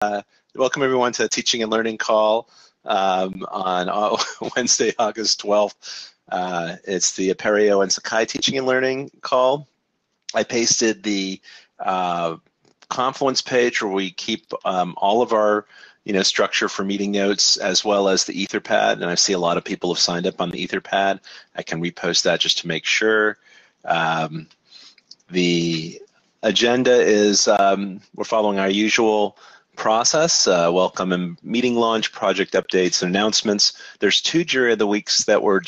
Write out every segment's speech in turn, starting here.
Welcome everyone to the Teaching and Learning Call on Wednesday, August 12th. It's the Apereo and Sakai Teaching and Learning Call. I pasted the Confluence page where we keep all of our structure for meeting notes, as well as the Etherpad, and I see a lot of people have signed up on the Etherpad. I can repost that just to make sure. The agenda is we're following our usual process, welcome and meeting launch, project updates, and announcements. There's 2 Jury of the Weeks that were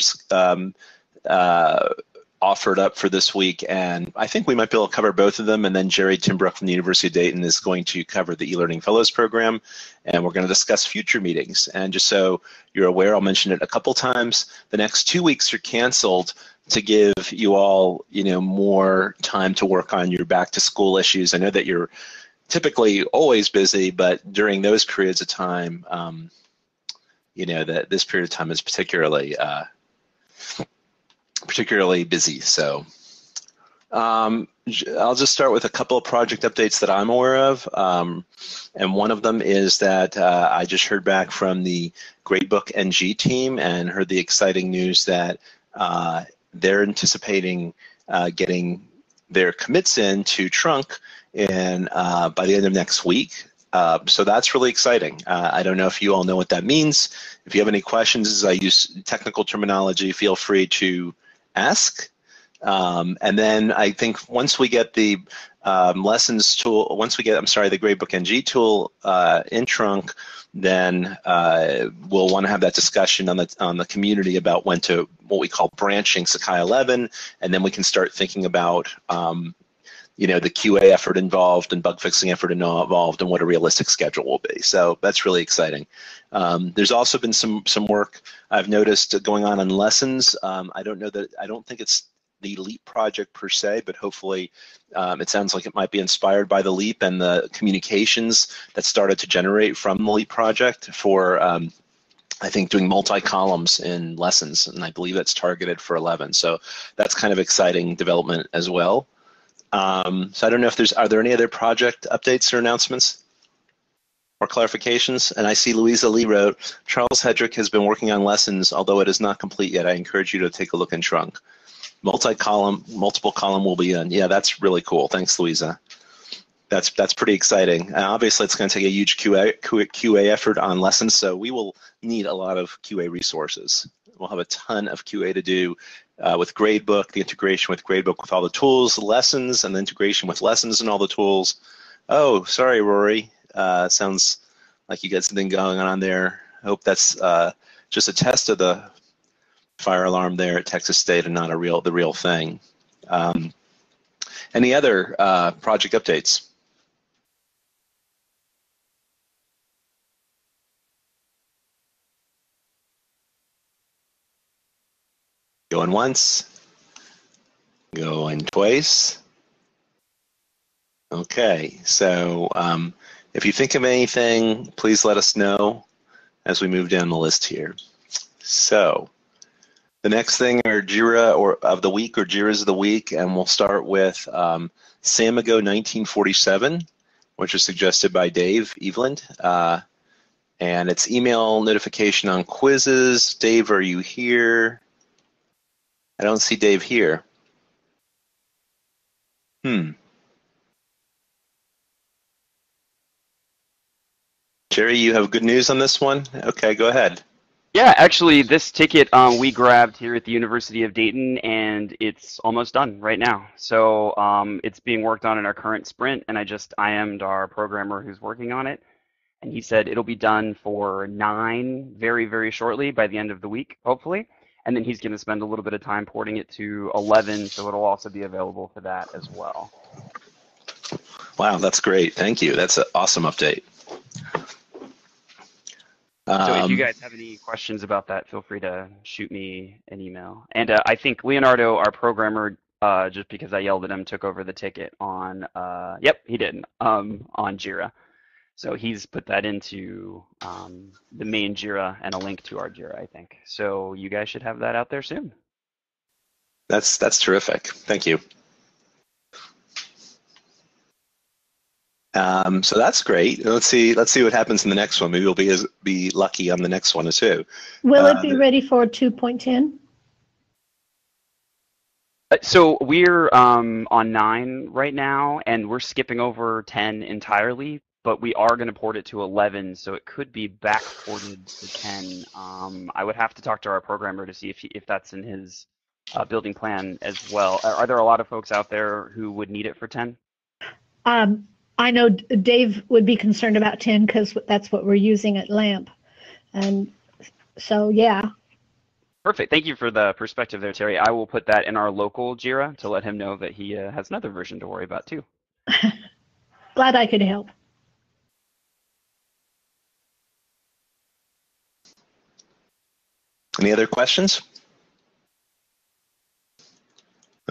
offered up for this week, and I think we might be able to cover both of them, and then Jerry Timbrook from the University of Dayton is going to cover the e-learning fellows program, and we're going to discuss future meetings. And just so you're aware, I'll mention it a couple times, the next 2 weeks are canceled to give you all more time to work on your back to school issues. I know that you're typically always busy, but during those periods of time, that this period of time is particularly busy. So I'll just start with a couple of project updates that I'm aware of. And one of them is that I just heard back from the Gradebook NG team and heard the exciting news that they're anticipating getting their commits in to Trunk by the end of next week. So that's really exciting. I don't know if you all know what that means. If you have any questions, as I use technical terminology, feel free to ask. And then I think once we get the lessons tool, the Gradebook NG tool in Trunk, then we'll want to have that discussion on the community about what we call branching Sakai 11, and then we can start thinking about the QA effort involved and bug fixing effort involved and what a realistic schedule will be. So that's really exciting. There's also been some work I've noticed going on lessons. I don't think it's the LEAP project per se, but hopefully it sounds like it might be inspired by the LEAP and the communications that started to generate from the LEAP project for I think doing multi-columns in lessons, and I believe that's targeted for 11. So that's kind of exciting development as well. So I don't know if are there any other project updates or announcements or clarifications? And I see Louisa Lee wrote, Charles Hedrick has been working on lessons, although it is not complete yet. I encourage you to take a look in Trunk. Multiple column will be in. Yeah, that's really cool. Thanks, Louisa. That's pretty exciting. And obviously, it's going to take a huge QA effort on lessons, so we will need a lot of QA resources. We'll have a ton of QA to do with Gradebook, the integration with Gradebook with all the tools, the lessons, and the integration with lessons and all the tools. Oh, sorry, Rory. Sounds like you got something going on there. I hope that's just a test of the fire alarm there at Texas State and not the real thing. Any other project updates? Going once, going twice. Okay, so if you think of anything, please let us know as we move down the list here. So the next thing are JIRA of the week or JIRAs of the week, and we'll start with Samigo 1947, which was suggested by Dave Eveland. And it's email notification on quizzes. Dave, are you here? I don't see Dave here. Jerry, you have good news on this one? Okay, go ahead. Yeah, actually, this ticket we grabbed here at the University of Dayton, and it's almost done right now. So it's being worked on in our current sprint, and I IM'd our programmer who's working on it, and he said it'll be done for 9 very, very shortly by the end of the week, hopefully. And then he's going to spend a little bit of time porting it to 11, so it'll also be available for that as well. Wow, that's great. Thank you. That's an awesome update. So if you guys have any questions about that, feel free to shoot me an email. And I think Leonardo, our programmer, just because I yelled at him, took over the ticket on, yep, he did, on JIRA. So he's put that into the main JIRA and a link to our JIRA, I think. So you guys should have that out there soon. That's terrific. Thank you. So that's great. Let's see what happens in the next one. Maybe we'll be lucky on the next one too. Will it be ready for 2.10? So we're on 9 right now, and we're skipping over 10 entirely, but we are going to port it to 11, so it could be back ported to 10. I would have to talk to our programmer to see if that's in his building plan as well. Are there a lot of folks out there who would need it for 10? I know Dave would be concerned about 10 because that's what we're using at LAMP. And so, yeah. Perfect. Thank you for the perspective there, Terry. I will put that in our local JIRA to let him know that he has another version to worry about too. Glad I could help. Any other questions?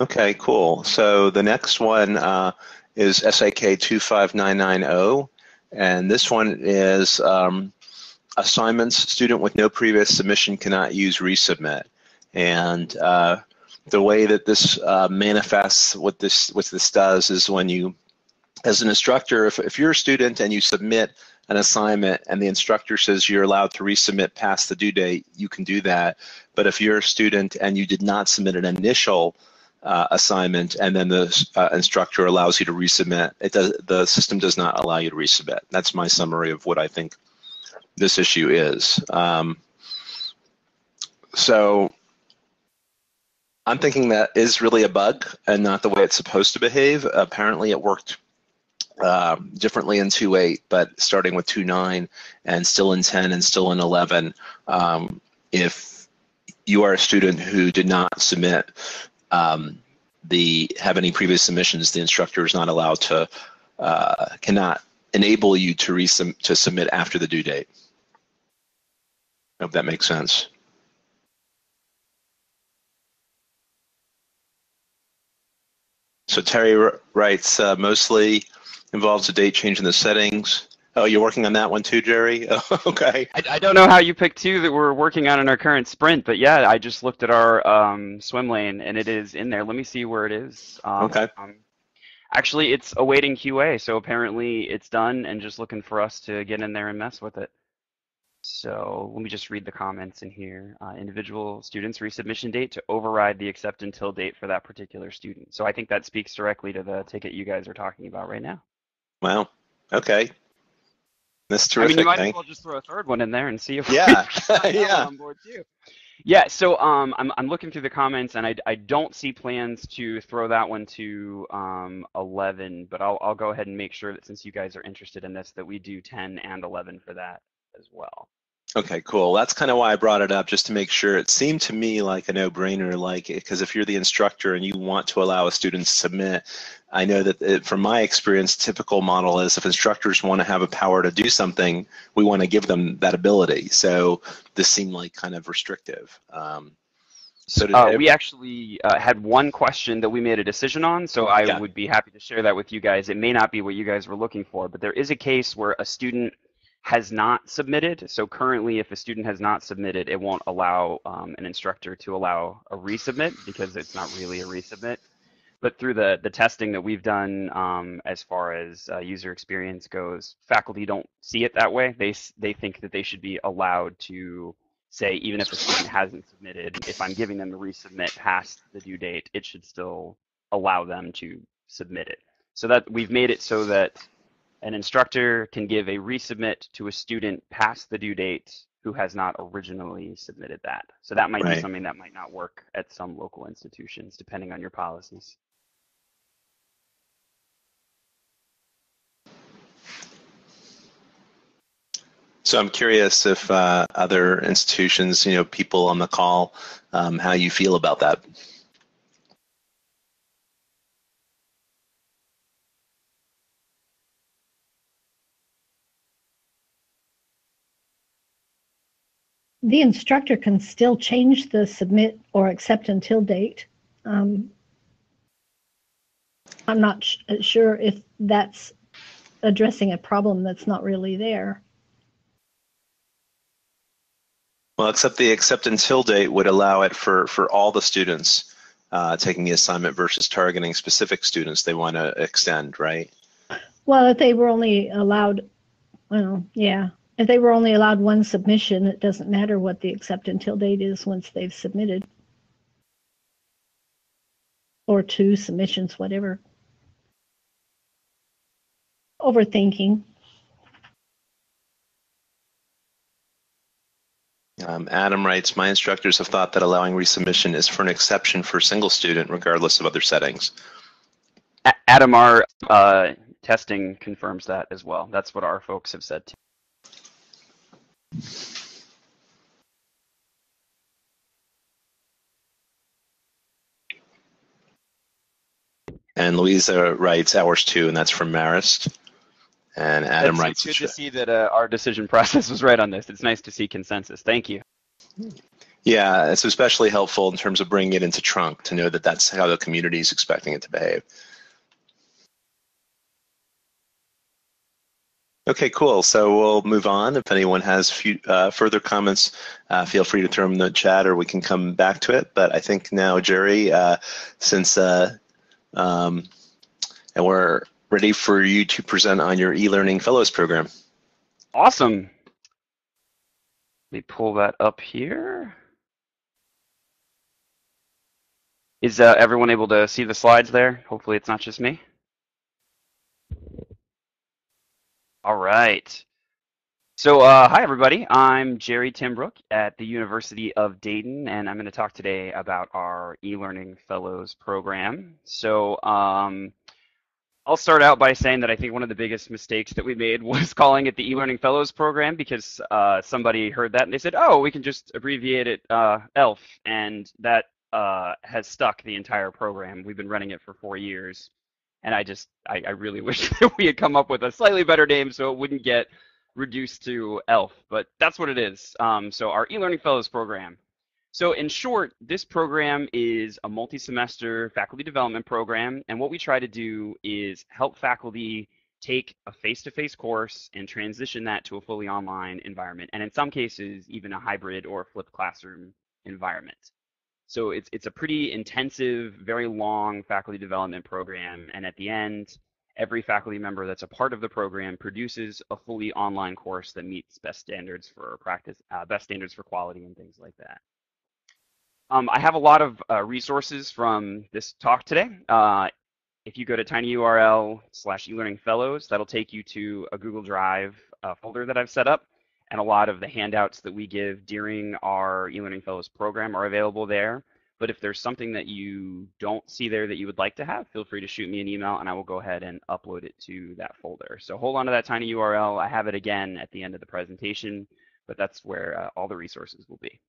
Okay, cool. So the next one is Sakai 25990, and this one is assignments. Student with no previous submission cannot use resubmit. And the way that this manifests, what this does is when you, as an instructor, if you're a student and you submit an assignment and the instructor says you're allowed to resubmit past the due date, you can do that. But if you're a student and you did not submit an initial assignment and then the instructor allows you to resubmit, the system does not allow you to resubmit. That's my summary of what I think this issue is. So I'm thinking that is really a bug and not the way it's supposed to behave. Apparently it worked differently in 2.8, but starting with 2.9 and still in 10 and still in 11, if you are a student who did not submit have any previous submissions, the instructor is not allowed to, cannot enable you to submit after the due date. I hope that makes sense. So Terry writes, mostly involves a date change in the settings. Oh, you're working on that one too, Jerry? Oh, okay. I don't know how you picked 2 that we're working on in our current sprint, but yeah, I just looked at our swim lane and it is in there. Let me see where it is. Okay. Actually, it's awaiting QA, so apparently it's done and just looking for us to get in there and mess with it. So let me just read the comments in here. Individual students resubmission date to override the accept until date for that particular student. So I think that speaks directly to the ticket you guys are talking about right now. Wow. Okay. That's terrific. I mean, you might as well just throw a third one in there and see if yeah. yeah. on board too. Yeah, so I'm looking through the comments and I don't see plans to throw that one to 11, but I'll go ahead and make sure that since you guys are interested in this, that we do 10 and 11 for that as well. Okay, cool. That's kind of why I brought it up, just to make sure. It seemed to me like a no-brainer, because if you're the instructor and you want to allow a student to submit, I know that from my experience, typical model is if instructors want to have a power to do something, we want to give them that ability. So this seemed like kind of restrictive. We actually had one question that we made a decision on, so I would be happy to share that with you guys. It may not be what you guys were looking for, but there is a case where a student has not submitted. So currently, if a student has not submitted, it won't allow an instructor to allow a resubmit because it's not really a resubmit. But through the testing that we've done as far as user experience goes, faculty don't see it that way. They think that they should be allowed to say, even if a student hasn't submitted, if I'm giving them a resubmit past the due date, it should still allow them to submit it. So that we've made it so that an instructor can give a resubmit to a student past the due date who has not originally submitted that. So that might be something that might not work at some local institutions, depending on your policies. So I'm curious if other institutions, people on the call, how you feel about that. The instructor can still change the submit or accept until date. I'm not sure if that's addressing a problem that's not really there. Well, except the accept until date would allow it for all the students taking the assignment versus targeting specific students they want to extend, right? Well, if they were only allowed, well, yeah, if they were only allowed one submission, it doesn't matter what the accept until date is once they've submitted. Or two submissions, whatever. Overthinking. Adam writes, my instructors have thought that allowing resubmission is for an exception for a single student, regardless of other settings. Adam, our testing confirms that as well. That's what our folks have said too. And Louisa writes hours too, and that's from Marist. And Adam writes. It's good to see that our decision process was right on this. It's nice to see consensus. Thank you. Yeah, it's especially helpful in terms of bringing it into trunk to know that that's how the community is expecting it to behave. Okay, cool. So we'll move on. If anyone has further comments, feel free to throw them in the chat or we can come back to it. But I think now, Jerry, since and we're ready for you to present on your e-learning fellows program. Awesome. Let me pull that up here. Is everyone able to see the slides there? Hopefully it's not just me. All right. So hi, everybody. I'm Jerry Timbrook at the University of Dayton, and I'm going to talk today about our e-learning fellows program. So I'll start out by saying that I think one of the biggest mistakes that we made was calling it the e-learning fellows program because somebody heard that and they said, oh, we can just abbreviate it ELF, and that has stuck the entire program. We've been running it for 4 years. And I really wish that we had come up with a slightly better name so it wouldn't get reduced to ELF, but that's what it is. So our e-learning fellows program. So in short, this program is a multi-semester faculty development program, and what we try to do is help faculty take a face-to-face course and transition that to a fully online environment, and in some cases, even a hybrid or flipped classroom environment. So it's a pretty intensive, very long faculty development program, and at the end, every faculty member that's a part of the program produces a fully online course that meets best standards for practice, best standards for quality, and things like that. I have a lot of resources from this talk today. If you go to tinyurl/elearningfellows, that'll take you to a Google Drive folder that I've set up. And a lot of the handouts that we give during our e-learning fellows program are available there. But if there's something that you don't see there that you would like to have, feel free to shoot me an email and I will go ahead and upload it to that folder. So hold on to that tiny URL. I have it again at the end of the presentation, but that's where all the resources will be.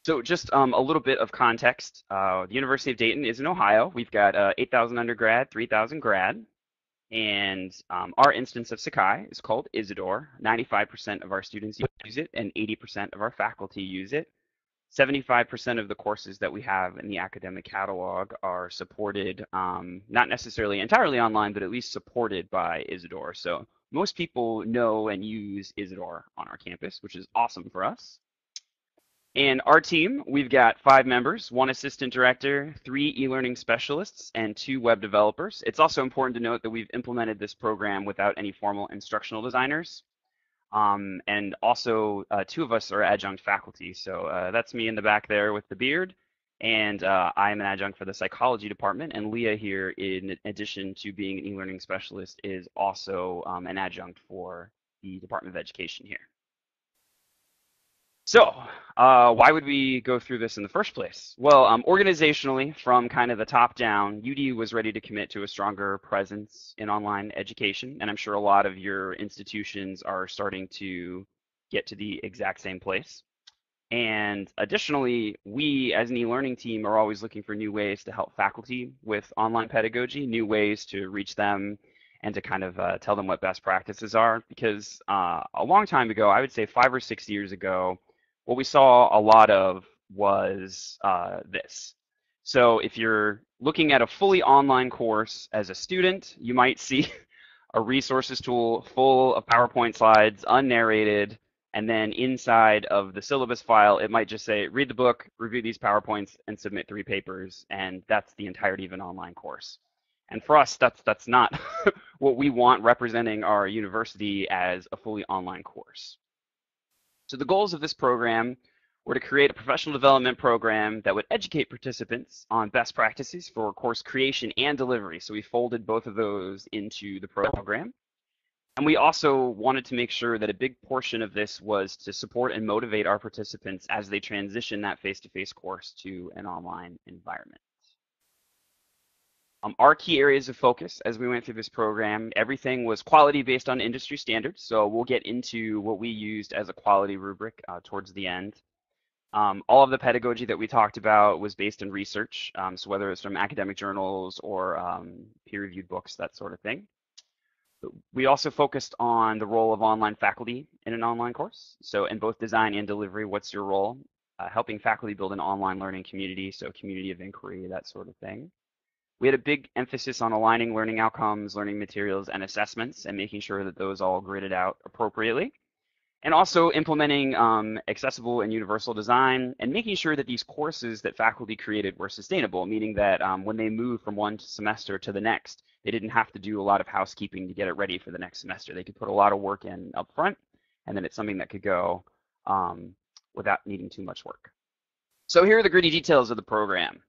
So just a little bit of context. The University of Dayton is in Ohio. We've got 8,000 undergrad, 3,000 grad. And our instance of Sakai is called Isidore. 95% of our students use it, and 80% of our faculty use it. 75% of the courses that we have in the academic catalog are supported, not necessarily entirely online, but at least supported by Isidore. So most people know and use Isidore on our campus, which is awesome for us. And our team, we've got 5 members, 1 assistant director, 3 e-learning specialists, and 2 web developers. It's also important to note that we've implemented this program without any formal instructional designers. And also 2 of us are adjunct faculty. So that's me in the back there with the beard. And I'm an adjunct for the psychology department. And Leah here, in addition to being an e-learning specialist, is also an adjunct for the Department of Education here. So why would we go through this in the first place? Well, organizationally, from kind of the top down, UD was ready to commit to a stronger presence in online education, and I'm sure a lot of your institutions are starting to get to the exact same place. And additionally, we as an e-learning team are always looking for new ways to help faculty with online pedagogy, new ways to reach them and to kind of tell them what best practices are. Because a long time ago, I would say 5 or 6 years ago, what we saw a lot of was this. So if you're looking at a fully online course as a student, you might see a resources tool full of PowerPoint slides, unnarrated, and then inside of the syllabus file, it might just say, read the book, review these PowerPoints, and submit 3 papers, and that's the entirety of an online course. And for us, that's not what we want representing our university as a fully online course. So the goals of this program were to create a professional development program that would educate participants on best practices for course creation and delivery. So we folded both of those into the program. And we also wanted to make sure that a big portion of this was to support and motivate our participants as they transition that face-to-face course to an online environment. Our key areas of focus as we went through this program, everything was quality based on industry standards. So we'll get into what we used as a quality rubric towards the end. All of the pedagogy that we talked about was based in research. So whether it's from academic journals or peer-reviewed books, that sort of thing. We also focused on the role of online faculty in an online course. So in both design and delivery, what's your role? Helping faculty build an online learning community, so community of inquiry, that sort of thing. We had a big emphasis on aligning learning outcomes, learning materials, and assessments, and making sure that those all gridded out appropriately. And also implementing accessible and universal design and making sure that these courses that faculty created were sustainable, meaning that when they moved from one semester to the next, they didn't have to do a lot of housekeeping to get it ready for the next semester. They could put a lot of work in up front, and then it's something that could go without needing too much work. So here are the gritty details of the program.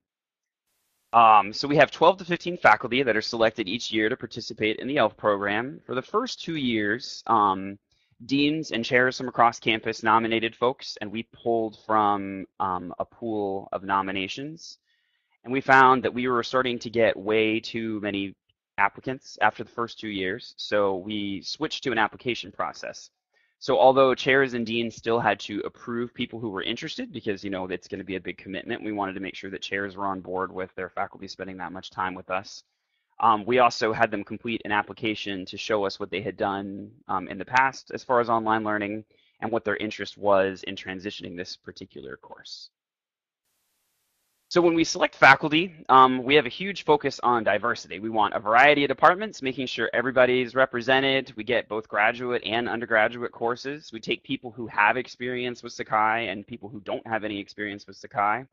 So we have 12 to 15 faculty that are selected each year to participate in the ELF program. For the first 2 years, deans and chairs from across campus nominated folks, and we pulled from a pool of nominations. And we found that we were starting to get way too many applicants after the first 2 years, so we switched to an application process. So although chairs and deans still had to approve people who were interested, because it's going to be a big commitment, we wanted to make sure that chairs were on board with their faculty spending that much time with us. We also had them complete an application to show us what they had done in the past as far as online learning and what their interest was in transitioning this particular course. So when we select faculty, we have a huge focus on diversity. We want a variety of departments, making sure everybody's represented. We get both graduate and undergraduate courses. We take people who have experience with Sakai and people who don't have any experience with Sakai.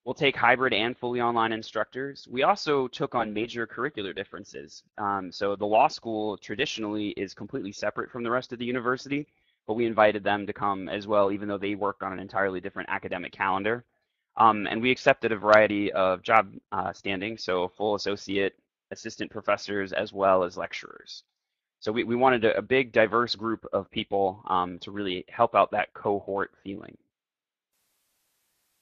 We'll take hybrid and fully online instructors. We also took on major curricular differences. So the law school traditionally is completely separate from the rest of the university, but we invited them to come as well, even though they work on an entirely different academic calendar. And we accepted a variety of job standings, so full associate, assistant professors, as well as lecturers. So we wanted a big, diverse group of people to really help out that cohort feeling.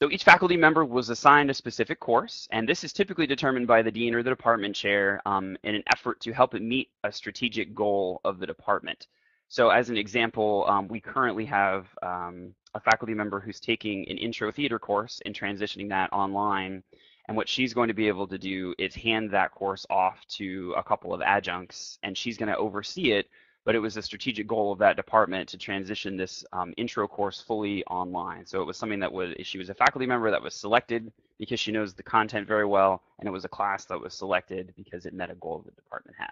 So each faculty member was assigned a specific course, and this is typically determined by the dean or the department chair in an effort to help it meet a strategic goal of the department. So as an example, we currently have a faculty member who's taking an intro theater course and transitioning that online. And what she's going to be able to do is hand that course off to a couple of adjuncts, and she's going to oversee it. But it was a strategic goal of that department to transition this intro course fully online. So it was something that she was a faculty member that was selected because she knows the content very well, and it was a class that was selected because it met a goal the department had.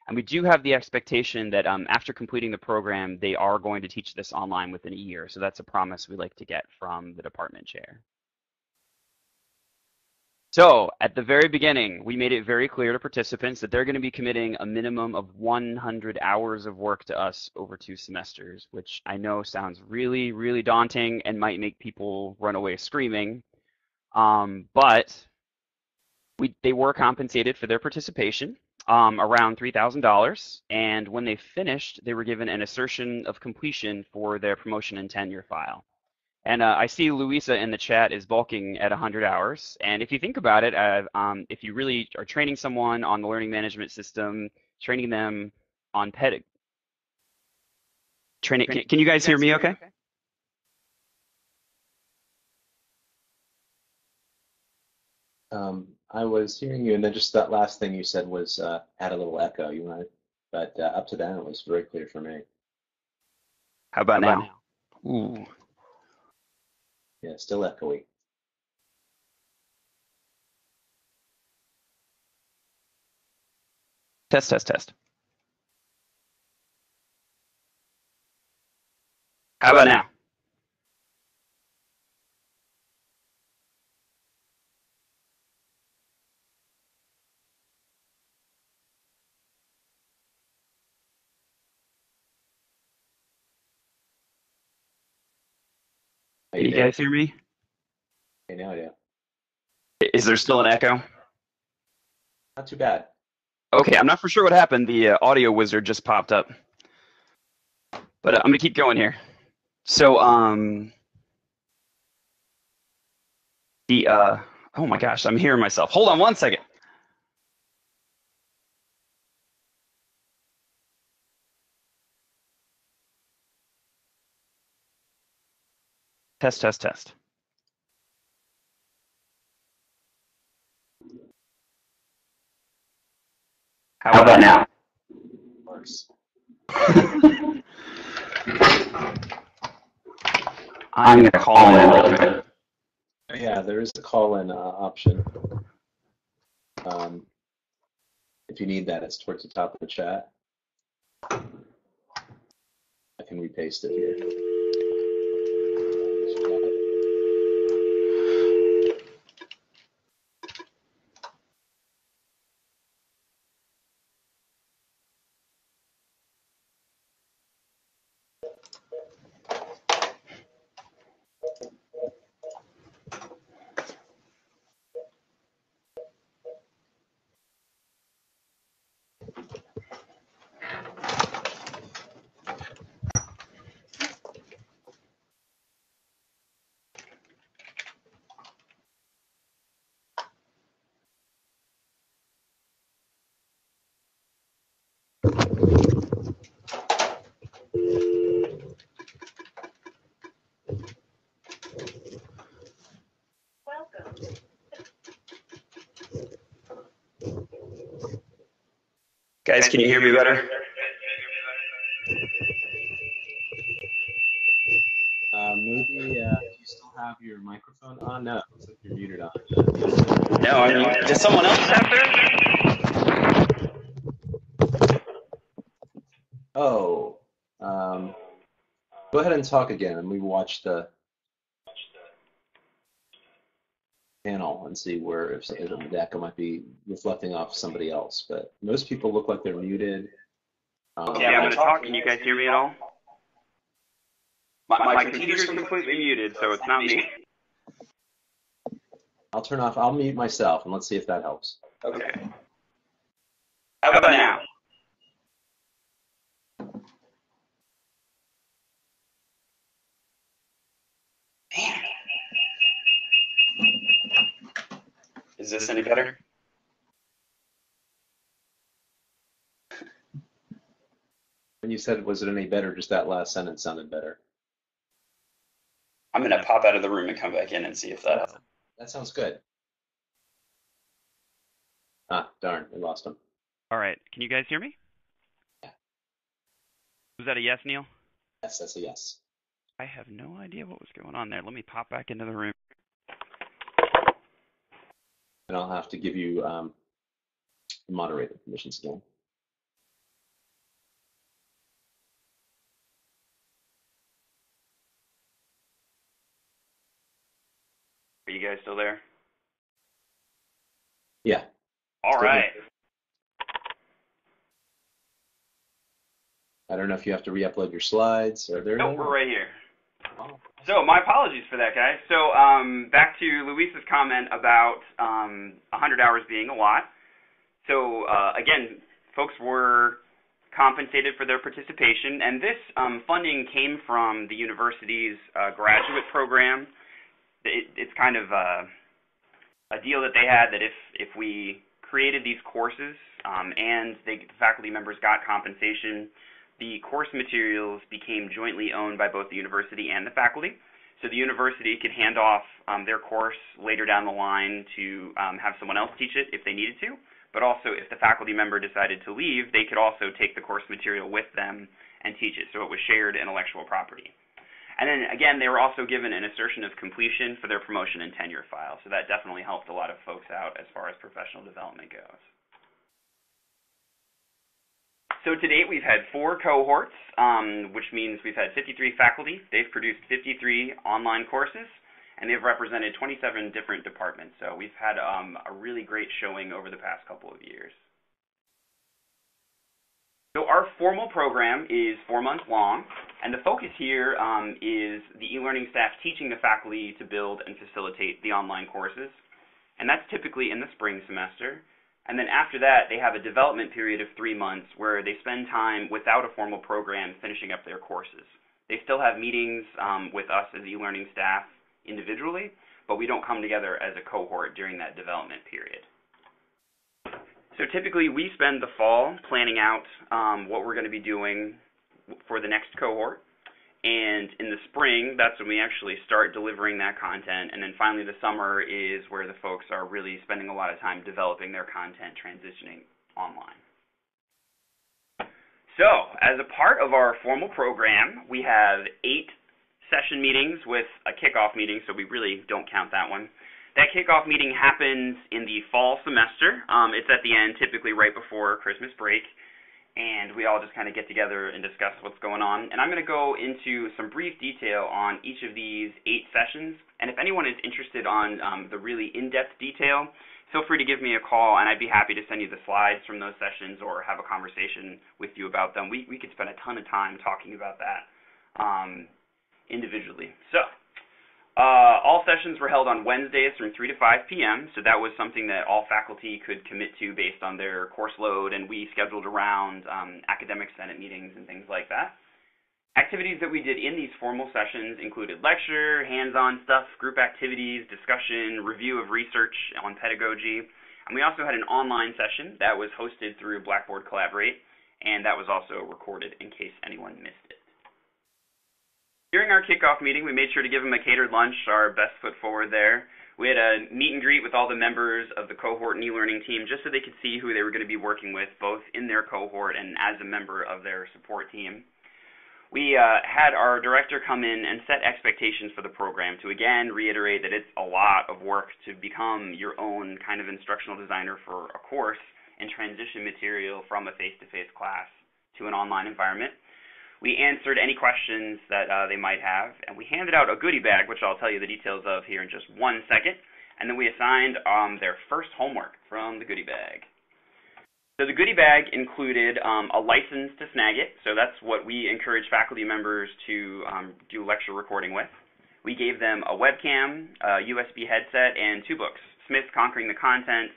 And we do have the expectation that after completing the program, they are going to teach this online within a year. So that's a promise we like to get from the department chair. So at the very beginning, we made it very clear to participants that they're going to be committing a minimum of 100 hours of work to us over 2 semesters, which I know sounds really, really daunting and might make people run away screaming. But they were compensated for their participation. Around $3,000, and when they finished, they were given an assertion of completion for their promotion and tenure file. And I see Louisa in the chat is bulking at 100 hours, and if you think about it, if you really are training someone on the learning management system, training them on can you guys hear me okay? I was hearing you, and then just that last thing you said was had a little echo. But up to that, it was very clear for me. How about now? Ooh. Yeah, still echoey. Test, test, test. How about now? Can you guys hear me? Okay, now yeah. Is there still an echo? Not too bad. Okay, I'm not for sure what happened. The audio wizard just popped up. But I'm going to keep going here. So, oh my gosh, I'm hearing myself. Hold on one second. Test, test, test. How about now? Works. I'm going to call in a little bit. Yeah, there is a call-in option. If you need that, it's towards the top of the chat. I can repaste it here. Guys, can you hear me better? Maybe if you still have your microphone on. No, it looks like you're muted on. No, I mean, does someone else have theirs? Oh, go ahead and talk again, and we watch the panel and see where if the echo might be reflecting off somebody else. But most people look like they're muted. Okay, I'm going to talk. Can you guys hear me at all? My computer's completely muted, so it's not me. I'll mute myself, and let's see if that helps. Okay. How about now? Man. Is this any better? When you said, was it any better, just that last sentence sounded better. I'm going to pop out of the room and come back in and see if that helps. That sounds good. Ah, darn, we lost him. All right. Can you guys hear me? Yeah. Was that a yes, Neil? Yes, that's a yes. I have no idea what was going on there. Let me pop back into the room. And I'll have to give you moderator permissions again. Are you guys still there? Yeah. All right. I don't know if you have to re-upload your slides. Or Nope, we're right here. So my apologies for that, guys. So back to Luis's comment about 100 hours being a lot. So again, folks were compensated for their participation, and this funding came from the university's graduate program. It's kind of a deal that they had that if we created these courses and the faculty members got compensation, the course materials became jointly owned by both the university and the faculty. So the university could hand off their course later down the line to have someone else teach it if they needed to. But also, if the faculty member decided to leave, they could also take the course material with them and teach it. So it was shared intellectual property. And then, again, they were also given an assertion of completion for their promotion and tenure file. So that definitely helped a lot of folks out as far as professional development goes. So to date, we've had 4 cohorts, which means we've had 53 faculty. They've produced 53 online courses, and they've represented 27 different departments. So we've had a really great showing over the past couple of years. So our formal program is 4 months long. And the focus here is the e-learning staff teaching the faculty to build and facilitate the online courses. And that's typically in the spring semester. And then after that, they have a development period of 3 months where they spend time without a formal program finishing up their courses. They still have meetings with us as e-learning staff individually, but we don't come together as a cohort during that development period. So typically we spend the fall planning out what we're going to be doing for the next cohort. And in the spring, that's when we actually start delivering that content. And then finally the summer is where the folks are really spending a lot of time developing their content, transitioning online. So as a part of our formal program, we have 8 session meetings with a kickoff meeting, so we really don't count that one. That kickoff meeting happens in the fall semester. It's at the end, typically right before Christmas break. And we all just kind of get together and discuss what's going on. And I'm going to go into some brief detail on each of these 8 sessions. And if anyone is interested on the really in-depth detail, feel free to give me a call, and I'd be happy to send you the slides from those sessions or have a conversation with you about them. We could spend a ton of time talking about that individually. So all sessions were held on Wednesdays from 3 to 5 p.m., so that was something that all faculty could commit to based on their course load, and we scheduled around academic senate meetings and things like that. Activities that we did in these formal sessions included lecture, hands-on stuff, group activities, discussion, review of research on pedagogy, and we also had an online session that was hosted through Blackboard Collaborate, and that was also recorded in case anyone missed it. During our kickoff meeting, we made sure to give them a catered lunch, our best foot forward there. We had a meet and greet with all the members of the cohort and e-learning team just so they could see who they were going to be working with, both in their cohort and as a member of their support team. We had our director come in and set expectations for the program to, again, reiterate that it's a lot of work to become your own kind of instructional designer for a course and transition material from a face-to-face class to an online environment. We answered any questions that they might have, and we handed out a goodie bag, which I'll tell you the details of here in just 1 second, and then we assigned their first homework from the goodie bag. So the goodie bag included a license to Snagit, so that's what we encourage faculty members to do lecture recording with. We gave them a webcam, a USB headset, and 2 books, Smith Conquering the Content,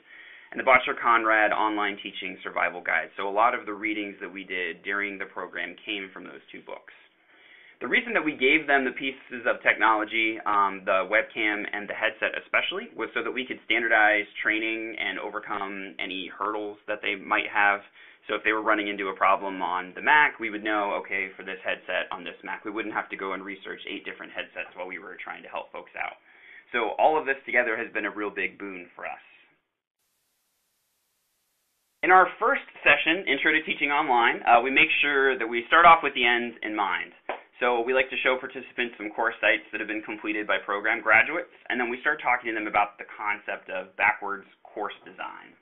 and the Bottcher-Conrad Online Teaching Survival Guide. So a lot of the readings that we did during the program came from those 2 books. The reason that we gave them the pieces of technology, the webcam and the headset especially, was so that we could standardize training and overcome any hurdles that they might have. So if they were running into a problem on the Mac, we would know, okay, for this headset on this Mac, we wouldn't have to go and research 8 different headsets while we were trying to help folks out. So all of this together has been a real big boon for us. In our first session, Intro to Teaching Online, we make sure that we start off with the end in mind. So we like to show participants some course sites that have been completed by program graduates, and then we start talking to them about the concept of backwards course design.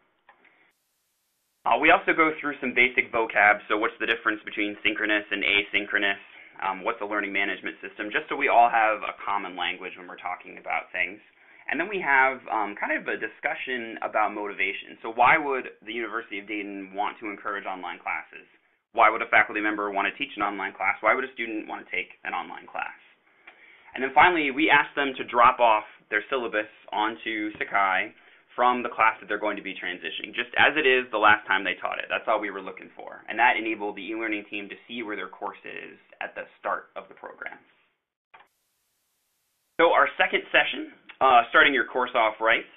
We also go through some basic vocab, so what's the difference between synchronous and asynchronous, what's a learning management system, just so we all have a common language when we're talking about things. And then we have kind of a discussion about motivation. So why would the University of Dayton want to encourage online classes? Why would a faculty member want to teach an online class? Why would a student want to take an online class? And then finally, we ask them to drop off their syllabus onto Sakai from the class that they're going to be transitioning, just as it is the last time they taught it. That's all we were looking for. And that enabled the e-learning team to see where their course is at the start of the program. So our second session, starting your course off right,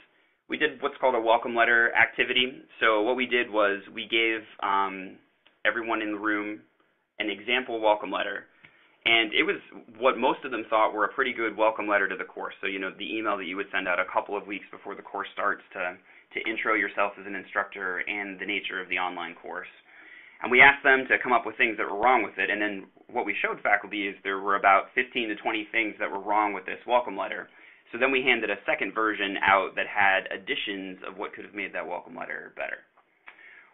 we did what's called a welcome letter activity. So what we did was we gave everyone in the room an example welcome letter. And it was what most of them thought were a pretty good welcome letter to the course. So, you know, the email that you would send out a couple of weeks before the course starts to intro yourself as an instructor and the nature of the online course. And we asked them to come up with things that were wrong with it. And then what we showed faculty is there were about 15 to 20 things that were wrong with this welcome letter. So then we handed a second version out that had additions of what could have made that welcome letter better.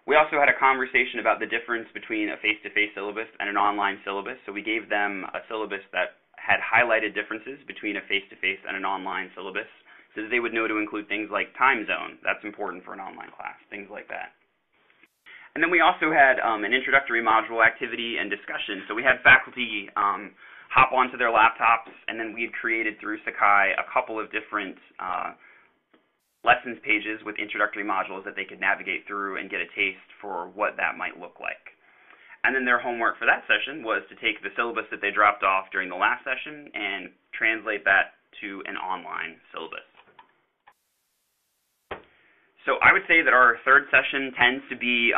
We also had a conversation about the difference between a face-to-face syllabus and an online syllabus. So we gave them a syllabus that had highlighted differences between a face-to-face and an online syllabus so that they would know to include things like time zone. That's important for an online class, things like that. And then we also had an introductory module activity and discussion. So we had faculty hop onto their laptops, and then we had created through Sakai a couple of different lessons pages with introductory modules that they could navigate through and get a taste for what that might look like. And then their homework for that session was to take the syllabus that they dropped off during the last session and translate that to an online syllabus. So I would say that our third session tends to be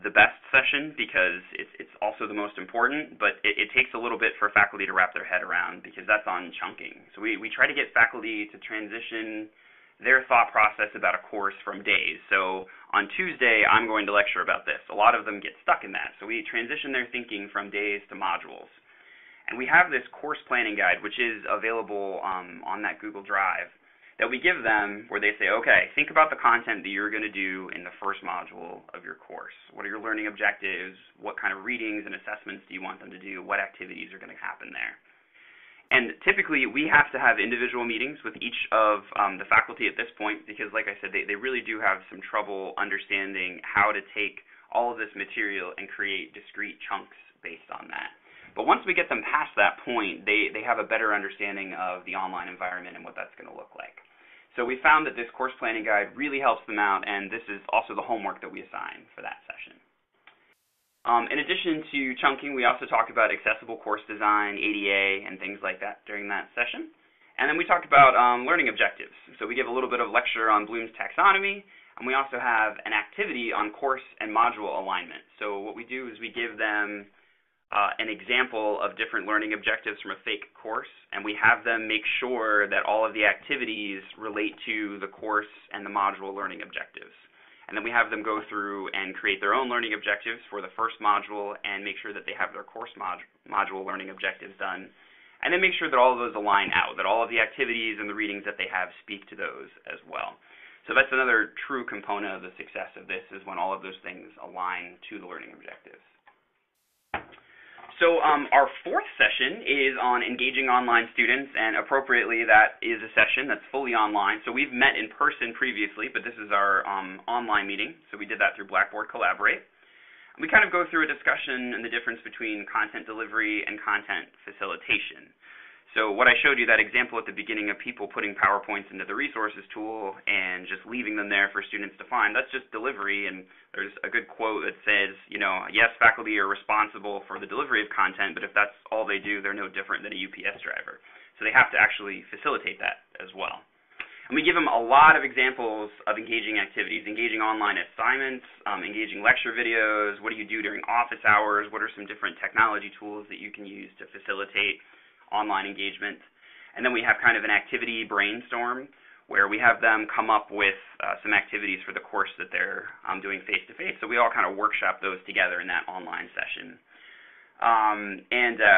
the best session because it's also the most important, but it takes a little bit for faculty to wrap their head around because that's on chunking. So we try to get faculty to transition their thought process about a course from days. So on Tuesday, I'm going to lecture about this. A lot of them get stuck in that. So we transition their thinking from days to modules. And we have this course planning guide, which is available on that Google Drive, that we give them where they say, okay, think about the content that you're going to do in the first module of your course. What are your learning objectives? What kind of readings and assessments do you want them to do? What activities are going to happen there? And typically, we have to have individual meetings with each of the faculty at this point because, like I said, they really do have some trouble understanding how to take all of this material and create discrete chunks based on that. But once we get them past that point, they have a better understanding of the online environment and what that's going to look like. So we found that this course planning guide really helps them out, and this is also the homework that we assign for that session. In addition to chunking, we also talked about accessible course design, ADA, and things like that during that session. And then we talked about learning objectives. So we give a little bit of lecture on Bloom's taxonomy, and we also have an activity on course and module alignment. So what we do is we give them an example of different learning objectives from a fake course, and we have them make sure that all of the activities relate to the course and the module learning objectives. And then we have them go through and create their own learning objectives for the first module and make sure that they have their course module learning objectives done. And then make sure that all of those align out, that all of the activities and the readings that they have speak to those as well. So that's another true component of the success of this is when all of those things align to the learning objectives. So our fourth session is on engaging online students, and appropriately that is a session that's fully online. So we've met in person previously, but this is our online meeting. So we did that through Blackboard Collaborate. And we kind of go through a discussion and the difference between content delivery and content facilitation. So what I showed you, that example at the beginning of people putting PowerPoints into the resources tool and just leaving them there for students to find, that's just delivery. And there's a good quote that says, you know, yes, faculty are responsible for the delivery of content, but if that's all they do, they're no different than a UPS driver. So they have to actually facilitate that as well. And we give them a lot of examples of engaging activities, engaging online assignments, engaging lecture videos, what do you do during office hours, what are some different technology tools that you can use to facilitate online engagement. And then we have kind of an activity brainstorm where we have them come up with some activities for the course that they're doing face-to-face. So we all kind of workshop those together in that online session.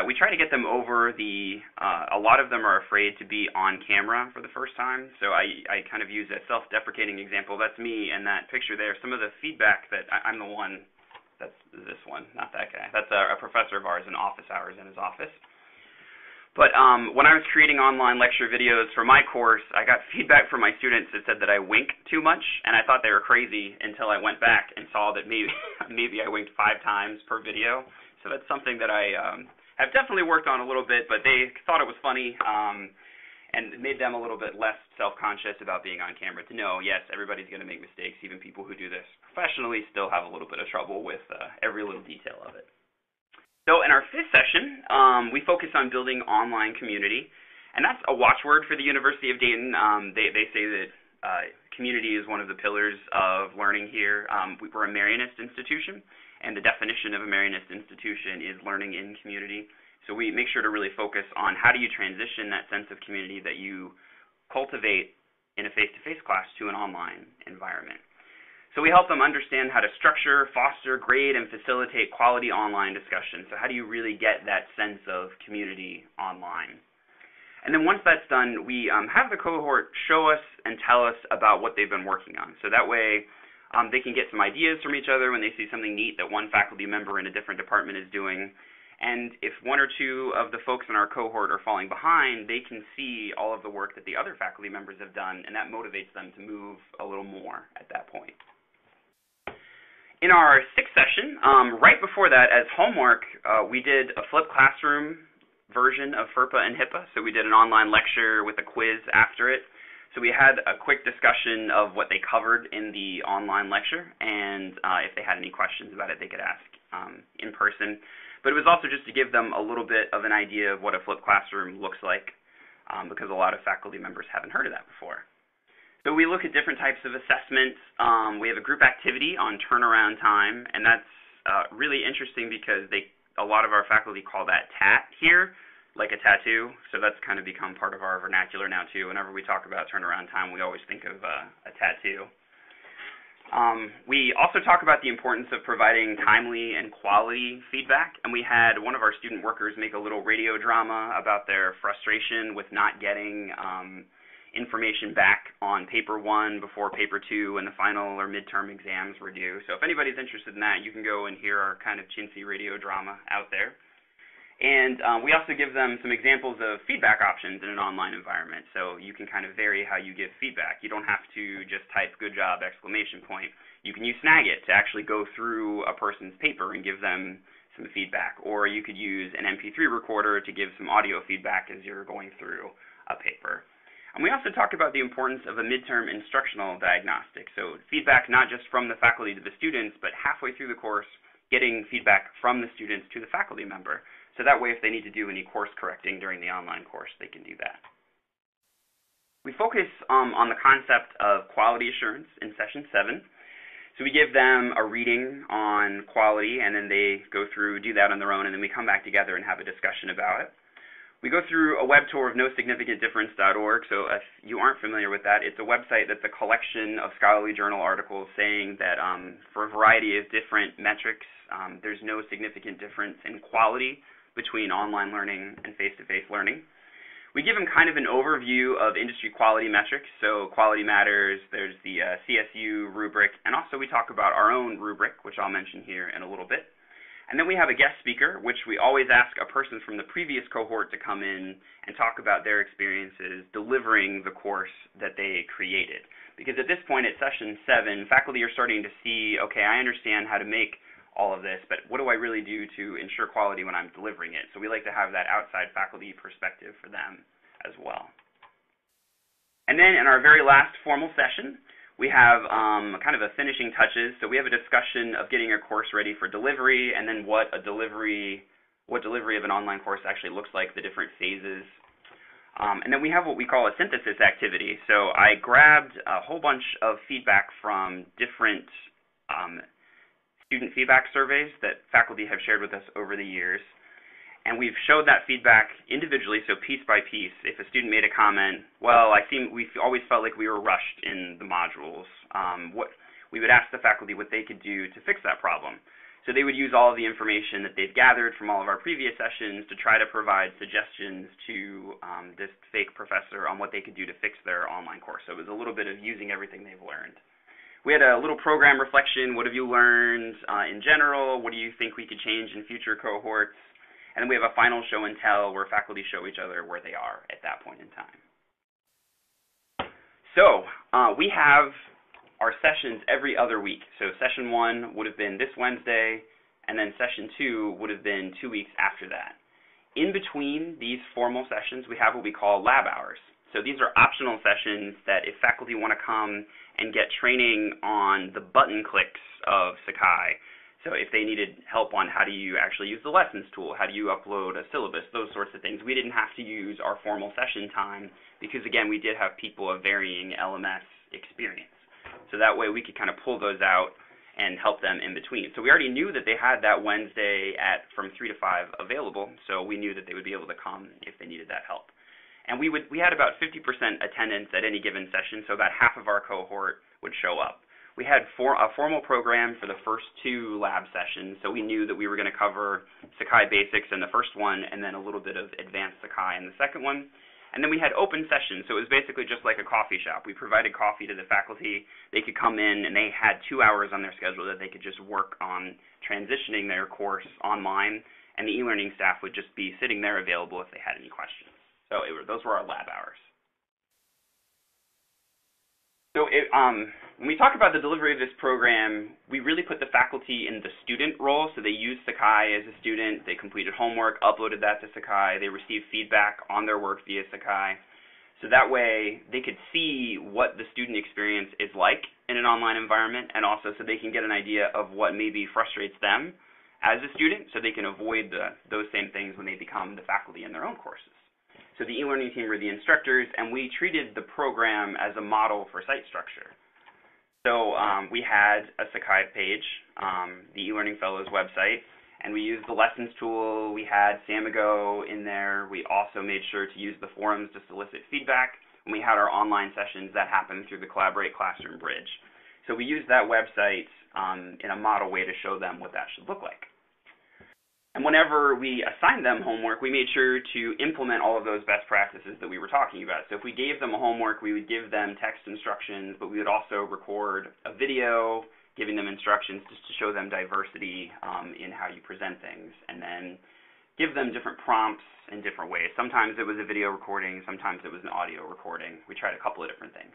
We try to get them over a lot of them are afraid to be on camera for the first time. So I kind of use a self-deprecating example. That's me and that picture there. Some of the feedback that I'm the one, that's this one, not that guy. That's a professor of ours in office hours in his office. But when I was creating online lecture videos for my course, I got feedback from my students that said that I wink too much, and I thought they were crazy until I went back and saw that maybe I winked 5 times per video. So that's something that I have definitely worked on a little bit, but they thought it was funny and it made them a little bit less self-conscious about being on camera to know, yes, everybody's going to make mistakes. Even people who do this professionally still have a little bit of trouble with every little detail of it. So in our fifth session, we focus on building online community, and that's a watchword for the University of Dayton. They say that community is one of the pillars of learning here. We're a Marianist institution, and the definition of a Marianist institution is learning in community. So we make sure to really focus on how do you transition that sense of community that you cultivate in a face-to-face class to an online environment. So we help them understand how to structure, foster, grade, and facilitate quality online discussion. So how do you really get that sense of community online? And then once that's done, we have the cohort show us and tell us about what they've been working on. So that way they can get some ideas from each other when they see something neat that one faculty member in a different department is doing. And if 1 or 2 of the folks in our cohort are falling behind, they can see all of the work that the other faculty members have done, and that motivates them to move a little more at that point. In our sixth session, right before that, as homework, we did a flipped classroom version of FERPA and HIPAA. So we did an online lecture with a quiz after it. So we had a quick discussion of what they covered in the online lecture, and if they had any questions about it, they could ask in person. But it was also just to give them a little bit of an idea of what a flipped classroom looks like, because a lot of faculty members haven't heard of that before. So we look at different types of assessments. We have a group activity on turnaround time, and that's really interesting because a lot of our faculty call that TAT here, like a tattoo. So that's kind of become part of our vernacular now too. Whenever we talk about turnaround time, we always think of a tattoo. We also talk about the importance of providing timely and quality feedback, and we had one of our student workers make a little radio drama about their frustration with not getting information back on paper 1 before paper 2 and the final or midterm exams were due. So if anybody's interested in that, you can go and hear our kind of chintzy radio drama out there. And we also give them some examples of feedback options in an online environment, so you can kind of vary how you give feedback. You don't have to just type "good job!" ! You can use Snagit to actually go through a person's paper and give them some feedback, or you could use an MP3 recorder to give some audio feedback as you're going through a paper. And we also talk about the importance of a midterm instructional diagnostic, so feedback not just from the faculty to the students, but halfway through the course, getting feedback from the students to the faculty member. So that way, if they need to do any course correcting during the online course, they can do that. We focus on the concept of quality assurance in session 7. So we give them a reading on quality, and then they go through, do that on their own, and then we come back together and have a discussion about it. We go through a web tour of nosignificantdifference.org. So if you aren't familiar with that, it's a website that's a collection of scholarly journal articles saying that for a variety of different metrics, there's no significant difference in quality between online learning and face-to-face learning. We give them kind of an overview of industry quality metrics, so Quality Matters, there's the CSU rubric, and also we talk about our own rubric, which I'll mention here in a little bit. And then we have a guest speaker, which we always ask a person from the previous cohort to come in and talk about their experiences delivering the course that they created. Because at this point at session 7, faculty are starting to see, okay, I understand how to make all of this, but what do I really do to ensure quality when I'm delivering it? So we like to have that outside faculty perspective for them as well. And then in our very last formal session, we have kind of a finishing touches. So we have a discussion of getting a course ready for delivery, and then what delivery of an online course actually looks like, the different phases. And then we have what we call a synthesis activity. So I grabbed a whole bunch of feedback from different student feedback surveys that faculty have shared with us over the years. And we've showed that feedback individually, so piece by piece. If a student made a comment, well, we always felt like we were rushed in the modules, we would ask the faculty what they could do to fix that problem. So they would use all of the information that they've gathered from all of our previous sessions to try to provide suggestions to this fake professor on what they could do to fix their online course. So it was a little bit of using everything they've learned. We had a little program reflection. What have you learned in general? What do you think we could change in future cohorts? And then we have a final show and tell where faculty show each other where they are at that point in time. So we have our sessions every other week. So session 1 would have been this Wednesday, and then session 2 would have been 2 weeks after that. In between these formal sessions, we have what we call lab hours. So these are optional sessions that if faculty want to come and get training on the button clicks of Sakai, so if they needed help on how do you actually use the lessons tool, how do you upload a syllabus, those sorts of things, we didn't have to use our formal session time because, again, we did have people of varying LMS experience. So that way we could kind of pull those out and help them in between. So we already knew that they had that Wednesday from 3 to 5 available, so we knew that they would be able to come if they needed that help. And we had about 50% attendance at any given session, so about half of our cohort would show up. We had a formal program for the first 2 lab sessions, so we knew that we were going to cover Sakai Basics in the first one and then a little bit of Advanced Sakai in the second one. And then we had open sessions, so it was basically just like a coffee shop. We provided coffee to the faculty. They could come in, and they had 2 hours on their schedule that they could just work on transitioning their course online, and the e-learning staff would just be sitting there available if they had any questions. So those were our lab hours. So when we talk about the delivery of this program, we really put the faculty in the student role. So they used Sakai as a student. They completed homework, uploaded that to Sakai. They received feedback on their work via Sakai. So that way they could see what the student experience is like in an online environment, and also so they can get an idea of what maybe frustrates them as a student, so they can avoid those same things when they become the faculty in their own courses. So the e-learning team were the instructors, and we treated the program as a model for site structure. So we had a Sakai page, the e-learning fellows website, and we used the lessons tool. We had Samigo in there. We also made sure to use the forums to solicit feedback, and we had our online sessions that happened through the Collaborate Classroom Bridge. So we used that website in a model way to show them what that should look like. And whenever we assigned them homework, we made sure to implement all of those best practices that we were talking about. So if we gave them a homework, we would give them text instructions, but we would also record a video giving them instructions just to show them diversity in how you present things, and then give them different prompts in different ways. Sometimes it was a video recording, sometimes it was an audio recording. We tried a couple of different things.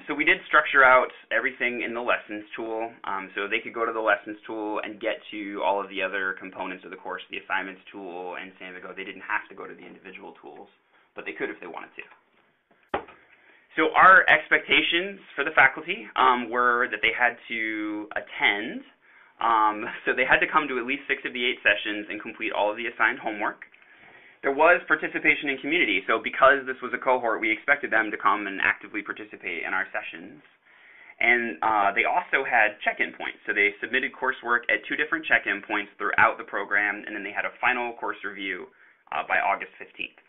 So we did structure out everything in the lessons tool, so they could go to the lessons tool and get to all of the other components of the course, the assignments tool and Samigo. They didn't have to go to the individual tools, but they could if they wanted to. So our expectations for the faculty were that they had to attend, so they had to come to at least 6 of the 8 sessions and complete all of the assigned homework. There was participation in community, so because this was a cohort, we expected them to come and actively participate in our sessions. And they also had check-in points, so they submitted coursework at 2 different check-in points throughout the program, and then they had a final course review by August 15th.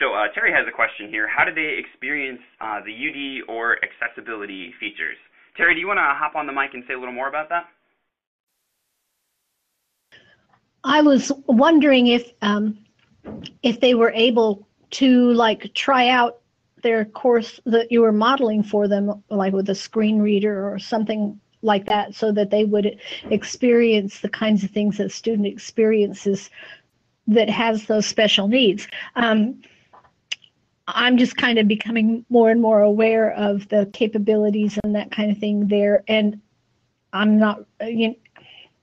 So Terry has a question here. How did they experience the UD or accessibility features? Terry, do you want to hop on the mic and say a little more about that? I was wondering if they were able to try out their course that you were modeling for them, like with a screen reader or something like that, so that they would experience the kinds of things that a student experiences that has those special needs. I'm just kind of becoming more and more aware of the capabilities and that kind of thing there, and I'm not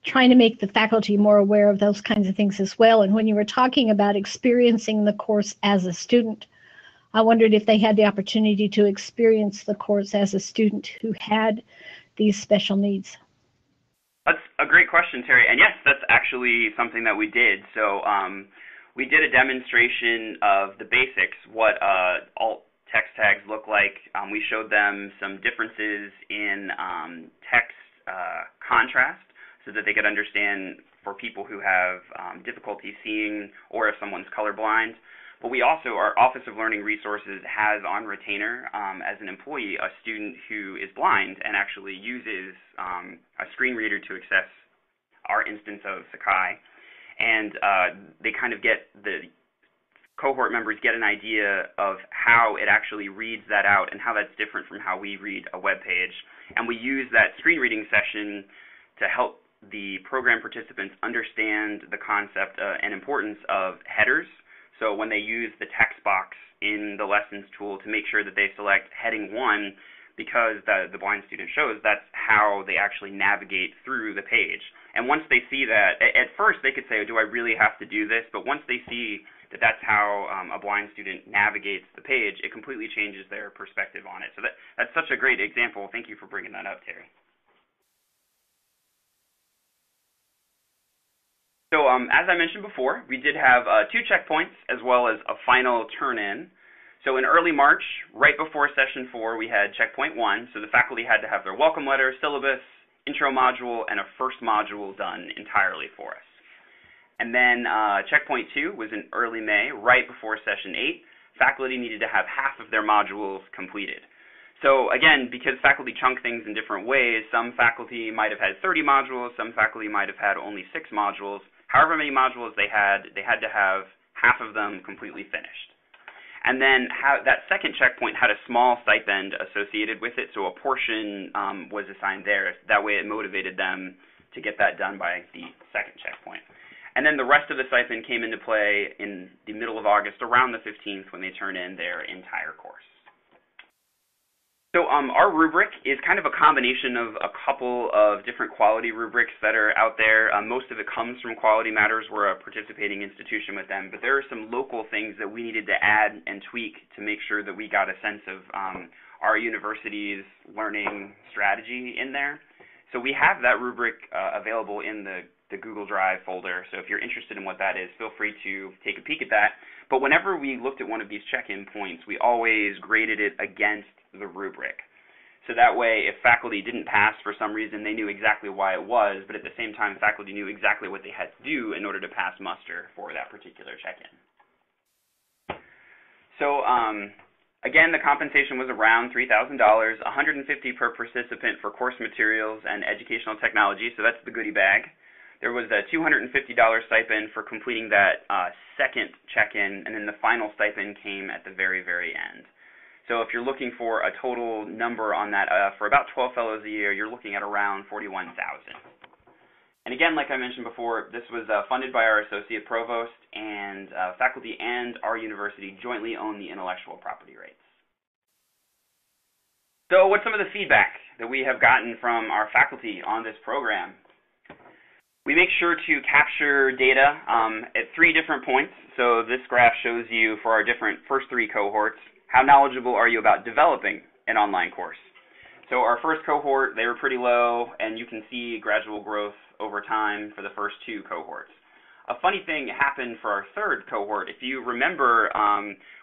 trying to make the faculty more aware of those kinds of things as well. And when you were talking about experiencing the course as a student, I wondered if they had the opportunity to experience the course as a student who had these special needs. That's a great question, Terry. And yes, that's actually something that we did. So we did a demonstration of the basics, what alt text tags look like. We showed them some differences in text contrast, so that they could understand for people who have difficulty seeing or if someone's colorblind. But we also, our Office of Learning Resources has on retainer as an employee a student who is blind and actually uses a screen reader to access our instance of Sakai. And they kind of get, the cohort members get an idea of how it actually reads that out and how that's different from how we read a web page. And we use that screen reading session to help the program participants understand the concept and importance of headers. So when they use the text box in the lessons tool to make sure that they select heading 1, because the blind student shows, that's how they actually navigate through the page. And once they see that, at first they could say, do I really have to do this? But once they see that that's how a blind student navigates the page, it completely changes their perspective on it. So that's such a great example. Thank you for bringing that up, Terry. So as I mentioned before, we did have 2 checkpoints as well as a final turn-in. So in early March, right before session 4, we had checkpoint 1. So the faculty had to have their welcome letter, syllabus, intro module, and a first module done entirely for us. And then checkpoint 2 was in early May, right before session 8. Faculty needed to have half of their modules completed. So again, because faculty chunk things in different ways, some faculty might have had 30 modules, some faculty might have had only 6 modules. However many modules they had to have half of them completely finished. And then that second checkpoint had a small stipend associated with it, so a portion was assigned there. That way it motivated them to get that done by the second checkpoint. And then the rest of the stipend came into play in the middle of August, around the 15th, when they turn in their entire course. So our rubric is kind of a combination of a couple of different quality rubrics that are out there. Most of it comes from Quality Matters. We're a participating institution with them, but there are some local things that we needed to add and tweak to make sure that we got a sense of our university's learning strategy in there. So we have that rubric available in the Google Drive folder. So if you're interested in what that is, feel free to take a peek at that. But whenever we looked at one of these check-in points, we always graded it against the rubric. So that way, if faculty didn't pass for some reason, they knew exactly why it was, but at the same time, faculty knew exactly what they had to do in order to pass muster for that particular check-in. So again, the compensation was around $3,000, $150 per participant for course materials and educational technology, so that's the goodie bag. There was a $250 stipend for completing that second check-in, and then the final stipend came at the very, very end. So if you're looking for a total number on that, for about 12 fellows a year, you're looking at around $41,000. And again, like I mentioned before, this was funded by our associate provost, and faculty and our university jointly own the intellectual property rights. So what's some of the feedback that we have gotten from our faculty on this program? We make sure to capture data at 3 different points. So this graph shows you for our different first 3 cohorts, how knowledgeable are you about developing an online course? So our first cohort, they were pretty low, and you can see gradual growth over time for the first 2 cohorts. A funny thing happened for our third cohort. If you remember,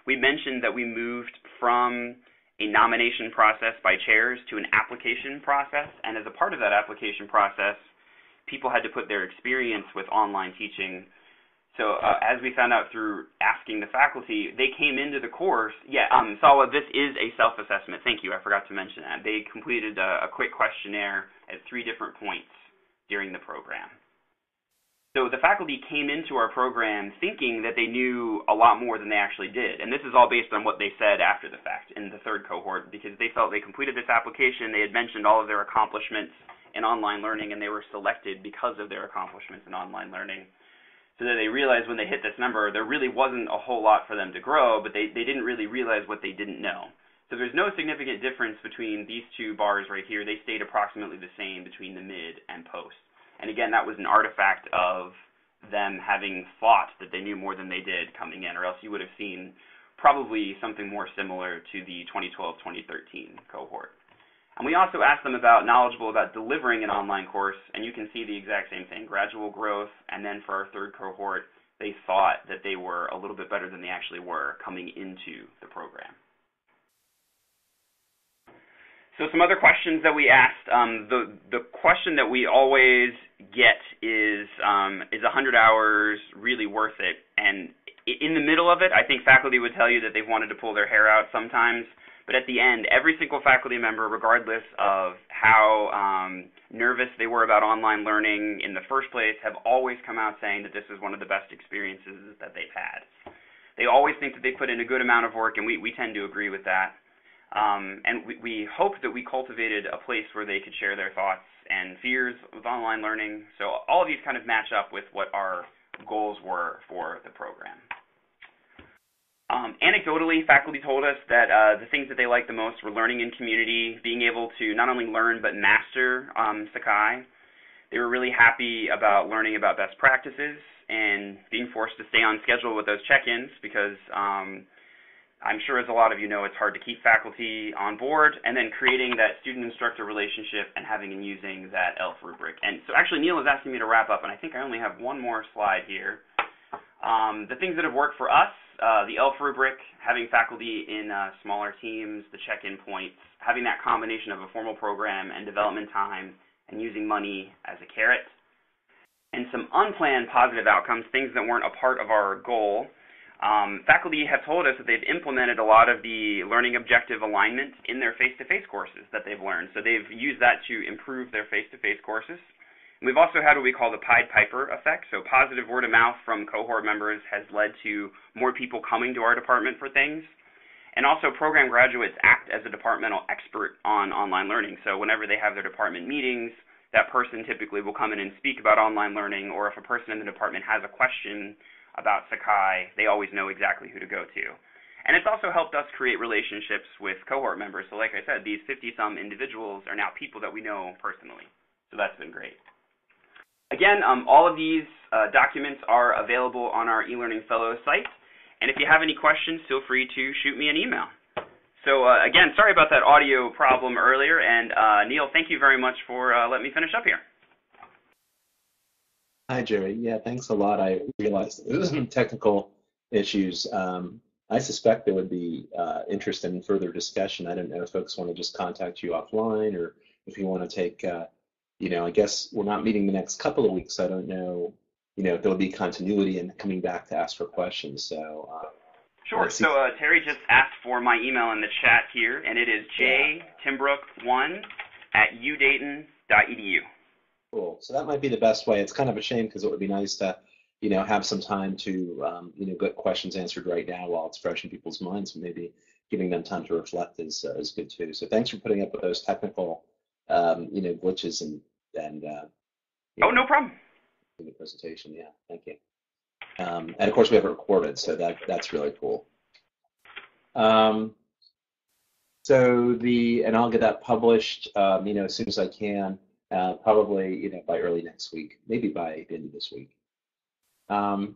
we mentioned that we moved from a nomination process by chairs to an application process, and as a part of that application process, people had to put their experience with online teaching. So as we found out through asking the faculty, they came into the course. Yeah, Salwa, this is a self-assessment. Thank you. I forgot to mention that. They completed a quick questionnaire at 3 different points during the program. So the faculty came into our program thinking that they knew a lot more than they actually did. And this is all based on what they said after the fact in the third cohort, because they felt they completed this application. They had mentioned all of their accomplishments in online learning, and they were selected because of their accomplishments in online learning. So that they realized when they hit this number, there really wasn't a whole lot for them to grow, but they didn't really realize what they didn't know. So there's no significant difference between these 2 bars right here. They stayed approximately the same between the mid and post. And again, that was an artifact of them having thought that they knew more than they did coming in, or else you would have seen probably something more similar to the 2012-2013 cohort. And we also asked them about knowledgeable about delivering an online course, and you can see the exact same thing, gradual growth, and then for our third cohort, they thought that they were a little bit better than they actually were coming into the program. So some other questions that we asked, the question that we always get is 100 hours really worth it? And in the middle of it, I think faculty would tell you that they've wanted to pull their hair out sometimes. But at the end, every single faculty member, regardless of how nervous they were about online learning in the first place, have always come out saying that this is one of the best experiences that they've had. They always think that they put in a good amount of work, and we tend to agree with that. And we hope that we cultivated a place where they could share their thoughts and fears with online learning. So all of these kind of match up with what our goals were for the program. Anecdotally, faculty told us that the things that they liked the most were learning in community, being able to not only learn but master Sakai. They were really happy about learning about best practices and being forced to stay on schedule with those check-ins because I'm sure, as a lot of you know, it's hard to keep faculty on board, and then creating that student-instructor relationship and having and using that ELF rubric. And so actually Neil is asking me to wrap up, and I think I only have one more slide here. The things that have worked for us, the ELF rubric, having faculty in smaller teams, the check-in points, having that combination of a formal program and development time, and using money as a carrot, and some unplanned positive outcomes, things that weren't a part of our goal. Faculty have told us that they've implemented a lot of the learning objective alignment in their face-to-face courses that they've learned. So they've used that to improve their face-to-face courses. We've also had what we call the Pied Piper effect. So positive word of mouth from cohort members has led to more people coming to our department for things. And also program graduates act as a departmental expert on online learning. So whenever they have their department meetings, that person typically will come in and speak about online learning, or if a person in the department has a question about Sakai, they always know exactly who to go to. And it's also helped us create relationships with cohort members. So like I said, these 50-some individuals are now people that we know personally. So that's been great. Again, all of these documents are available on our eLearning Fellows site. And if you have any questions, feel free to shoot me an email. So again, sorry about that audio problem earlier. And Neil, thank you very much for letting me finish up here. Hi, Jerry. Yeah, thanks a lot. I realized there was some technical issues. I suspect there would be interest in further discussion. I don't know if folks want to just contact you offline or if you want to take, I guess we're not meeting the next couple of weeks. So I don't know, if there'll be continuity in coming back to ask for questions. So sure. So Terry just asked for my email in the chat here, and it is jtimbrook1@udayton.edu. Cool. So that might be the best way. It's kind of a shame because it would be nice to, have some time to, get questions answered right now while it's fresh in people's minds. And maybe giving them time to reflect is good too. So thanks for putting up with those technical, glitches and oh, no problem. In the presentation. Yeah, thank you. And of course we have it recorded, so that's really cool. And I'll get that published, as soon as I can. Probably, by early next week, maybe by the end of this week. So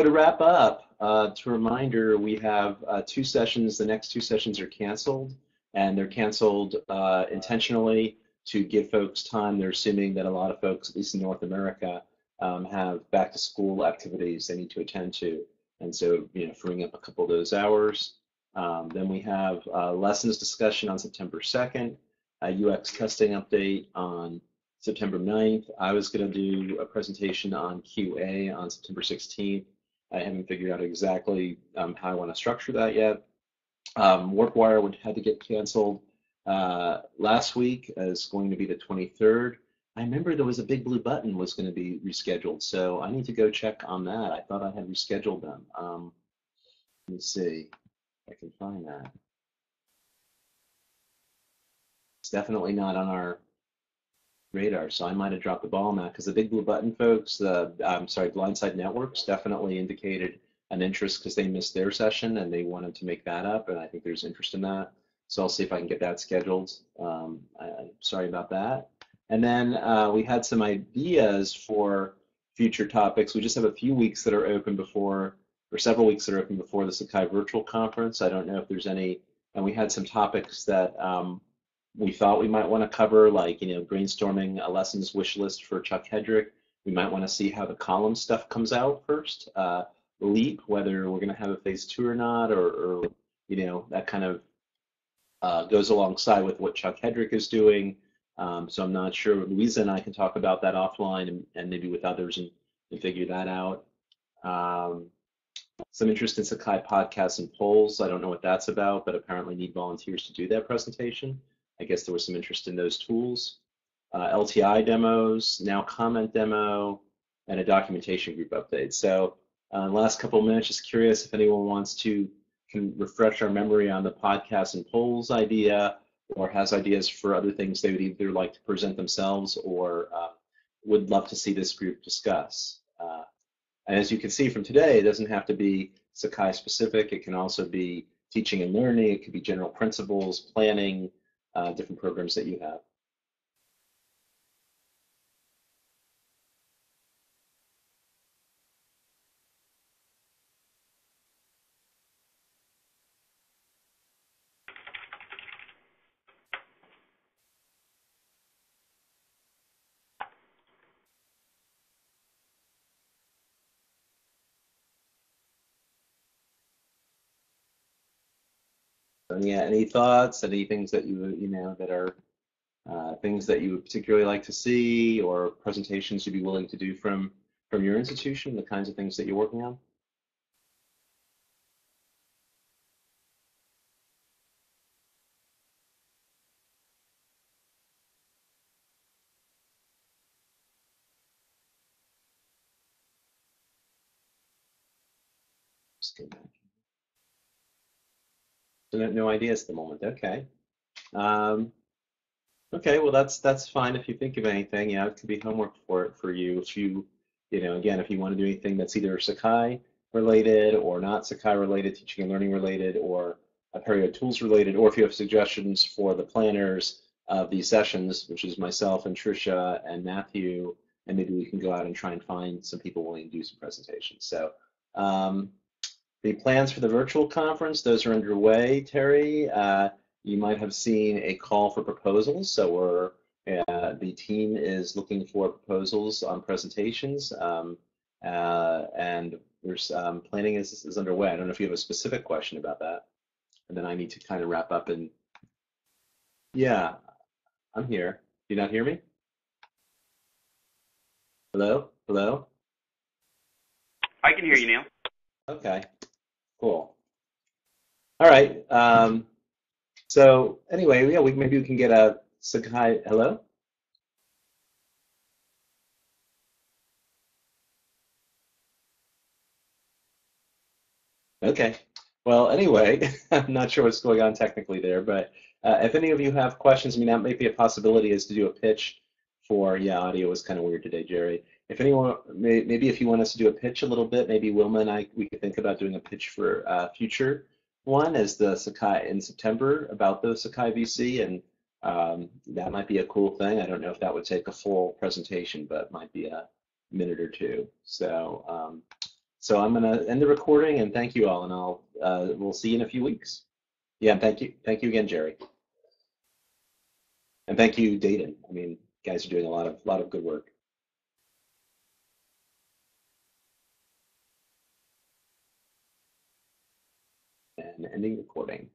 to wrap up, to reminder, we have 2 sessions. The next 2 sessions are canceled, and they're canceled intentionally to give folks time. They're assuming that a lot of folks, at least in North America, have back-to-school activities they need to attend to, and so, freeing up a couple of those hours. Then we have lessons discussion on September 2nd. A UX testing update on September 9th. I was going to do a presentation on QA on September 16th. I haven't figured out exactly how I want to structure that yet. WorkWire had to get canceled last week. It's going to be the 23rd. I remember there was a big blue button was going to be rescheduled, so I need to go check on that. I thought I had rescheduled them. Let me see if I can find that. It's definitely not on our radar, so I might have dropped the ball on that because the big blue button folks, Blindside Networks definitely indicated an interest because they missed their session and they wanted to make that up, and I think there's interest in that. So I'll see if I can get that scheduled. I'm sorry about that. And then we had some ideas for future topics. We just have a few weeks that are open before, or several weeks that are open before the Sakai Virtual Conference. I don't know if there's any, and we had some topics that we thought we might want to cover, like, brainstorming a lessons wish list for Chuck Hedrick. We might want to see how the column stuff comes out first. LEAP, whether we're going to have a phase 2 or not, or that kind of goes alongside with what Chuck Hedrick is doing. So I'm not sure. Louisa and I can talk about that offline and maybe with others and figure that out. Some interest in Sakai podcasts and polls. I don't know what that's about, but apparently need volunteers to do that presentation. I guess there was some interest in those tools. LTI demos, now comment demo, and a documentation group update. So last couple of minutes, just curious if anyone wants to can refresh our memory on the podcast and polls idea, or has ideas for other things they would either like to present themselves or would love to see this group discuss. And as you can see from today, it doesn't have to be Sakai specific. It can also be teaching and learning. It could be general principles, planning, different programs that you have. So yeah, any thoughts, any things that that are things that you would particularly like to see, or presentations you'd be willing to do from your institution, the kinds of things that you're working on? Just get back. So no ideas at the moment. Okay. Okay, well that's fine if you think of anything. Yeah, it could be homework for you. If you, again, if you want to do anything that's either Sakai related or not Sakai related, teaching and learning related, or Apereo tools related, or if you have suggestions for the planners of these sessions, which is myself and Trisha and Matthew, and maybe we can go out and try and find some people willing to do some presentations. So the plans for the virtual conference, those are underway, Terry. You might have seen a call for proposals. So the team is looking for proposals on presentations, and there's planning is underway. I don't know if you have a specific question about that. And then I need to kind of wrap up and, yeah, I'm here. Do you not hear me? Hello? Hello? I can hear you, Neil. Okay, cool. All right. So anyway, yeah, maybe we can get a Sakai. Hello? Okay. Well, anyway, I'm not sure what's going on technically there, but if any of you have questions, I mean, that might be a possibility is to do a pitch for, yeah, audio was kind of weird today, Jerry. If anyone, maybe if you want us to do a pitch a little bit, maybe Wilma and we could think about doing a pitch for future one as the Sakai in September about the Sakai VC, and that might be a cool thing. I don't know if that would take a full presentation, but might be a minute or two. So I'm going to end the recording and thank you all, and we'll see you in a few weeks. Yeah, thank you again, Jerry, and thank you, Dayton. I mean, you guys are doing a lot of good work. And ending recording.